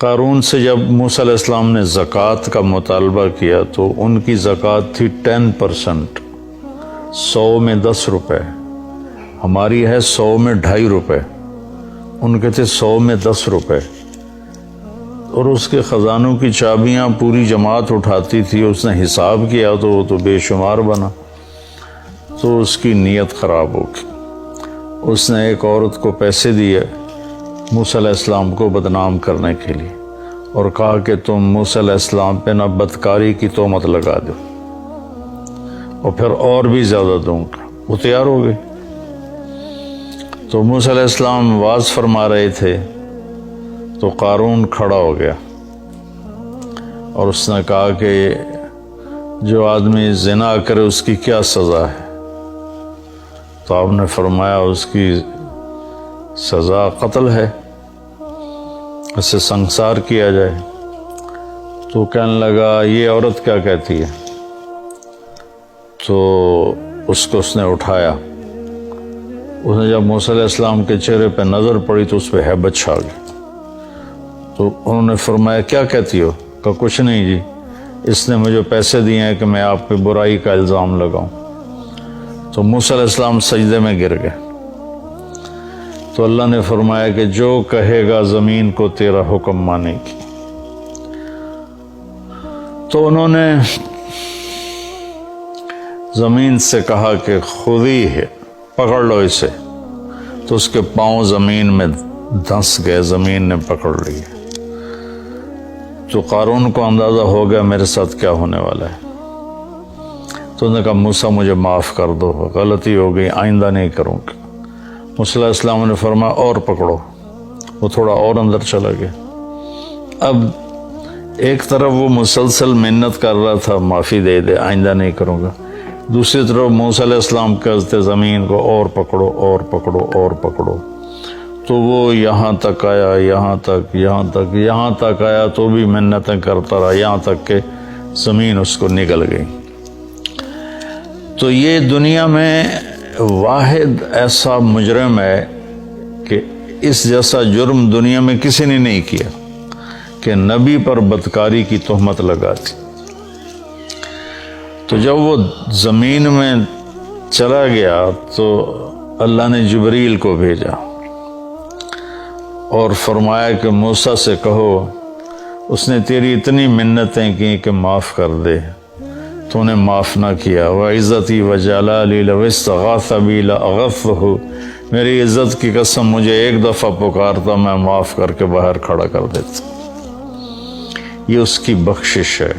قارون سے جب موسیٰ علیہ السلام نے زکوٰۃ کا مطالبہ کیا تو ان کی زکوٰۃ تھی 10%، 100 میں 10 روپے، ہماری ہے 100 میں 2.5 روپے، ان کے تھے 100 میں 10 روپے، اور اس کے خزانوں کی چابیاں پوری جماعت اٹھاتی تھی۔ اس نے حساب کیا تو وہ تو بے شمار بنا، تو اس کی نیت خراب ہو گئی۔ اس نے ایک عورت کو پیسے دیے موسیٰ علیہ السلام کو بدنام کرنے کے لیے، اور کہا کہ تم موسیٰ علیہ السلام پہ نہ بدکاری کی تہمت لگا دو، اور پھر اور بھی زیادہ دوں گا۔ وہ تیار ہو گئے۔ تو موسیٰ علیہ السلام واعظ فرما رہے تھے تو قارون کھڑا ہو گیا، اور اس نے کہا کہ جو آدمی زنا کرے اس کی کیا سزا ہے؟ تو آپ نے فرمایا اس کی سزا قتل ہے، اسے سنسار کیا جائے۔ تو کہنے لگا یہ عورت کیا کہتی ہے؟ تو اس کو اس نے اٹھایا۔ اس نے جب موسیٰ علیہ السلام کے چہرے پہ نظر پڑی تو اس پہ ہیبت چھا گئی۔ تو انہوں نے فرمایا کیا کہتی ہو؟ کہا کچھ نہیں جی، اس نے مجھے پیسے دیے ہیں کہ میں آپ پہ برائی کا الزام لگاؤں۔ تو موسیٰ علیہ السلام سجدے میں گر گئے۔ تو اللہ نے فرمایا کہ جو کہے گا زمین کو تیرا حکم مانے گی۔ تو انہوں نے زمین سے کہا کہ خودی ہے، پکڑ لو اسے۔ تو اس کے پاؤں زمین میں دھنس گئے، زمین نے پکڑ لیے۔ تو قارون کو اندازہ ہو گیا میرے ساتھ کیا ہونے والا ہے۔ تو انہوں نے کہا موسیٰ مجھے معاف کر دو، غلطی ہو گئی، آئندہ نہیں کروں گا۔ موسیٰ علیہ السلام نے فرمایا اور پکڑو۔ وہ تھوڑا اور اندر چلا گیا۔ اب ایک طرف وہ مسلسل محنت کر رہا تھا معافی دے دے، آئندہ نہیں کروں گا، دوسری طرف موسیٰ علیہ السلام کہتے زمین کو اور پکڑو اور پکڑو اور پکڑو۔ تو وہ یہاں تک آیا، یہاں تک، یہاں تک، یہاں تک آیا، تو بھی محنتیں کرتا رہا، یہاں تک کہ زمین اس کو نگل گئی۔ تو یہ دنیا میں واحد ایسا مجرم ہے کہ اس جیسا جرم دنیا میں کسی نے نہیں کیا کہ نبی پر بدکاری کی تہمت لگا دی۔ تو جب وہ زمین میں چلا گیا تو اللہ نے جبریل کو بھیجا اور فرمایا کہ موسیٰ سے کہو اس نے تیری اتنی منتیں کی کہ معاف کر دے، تو نے معاف نہ کیا۔ وَعِزَّتِي وَجَلَالِي لَوِ اسْتَغَاثَ بِي لَأَغَثْتُهُ، میری عزت کی قسم مجھے ایک دفعہ پکارتا میں معاف کر کے باہر کھڑا کر دیتا۔ یہ اس کی بخشش ہے۔